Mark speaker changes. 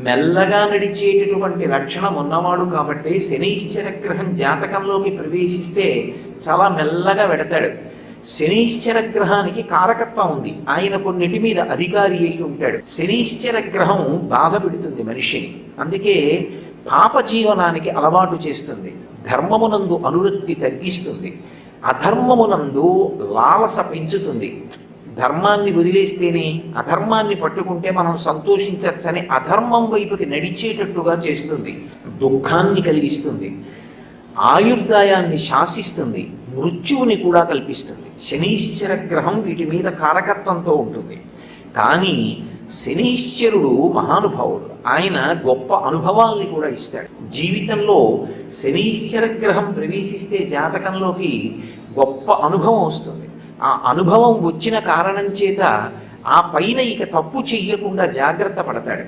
Speaker 1: మెల్లగా నడిచేటటువంటి లక్షణం ఉన్నవాడు కాబట్టి శనీశ్చర గ్రహం జాతకంలోకి ప్రవేశిస్తే చాలా మెల్లగా వెడతాడు. శనీశ్చర గ్రహానికి కారకత్వం ఉంది, ఆయన కొన్నిటి మీద అధికారి అయి ఉంటాడు. శనీశ్చర గ్రహం బాధ పెడుతుంది మనిషిని, అందుకే పాప జీవనానికి అలవాటు చేస్తుంది, ధర్మమునందు అనురక్తి తగ్గిస్తుంది, అధర్మమునందు లాలస పెంచుతుంది. ధర్మాన్ని వదిలేస్తేనే అధర్మాన్ని పట్టుకుంటే మనం సంతోషించచ్చని అధర్మం వైపుకి నడిచేటట్టుగా చేస్తుంది, దుఃఖాన్ని కలిగిస్తుంది, ఆయుర్దాయాన్ని శాసిస్తుంది, మృత్యువుని కూడా కల్పిస్తుంది. శనీశ్చర గ్రహం వీటి మీద కారకత్వంతో ఉంటుంది. కానీ శనీశ్వరుడు మహానుభావుడు, ఆయన గొప్ప అనుభవాల్ని కూడా ఇస్తాడు. జీవితంలో శనీశ్చర గ్రహం ప్రవేశిస్తే జాతకంలోకి గొప్ప అనుభవం వస్తుంది. ఆ అనుభవం వచ్చిన కారణం చేత ఆ పైన ఇక తప్పు చెయ్యకుండా జాగ్రత్త పడతాడు.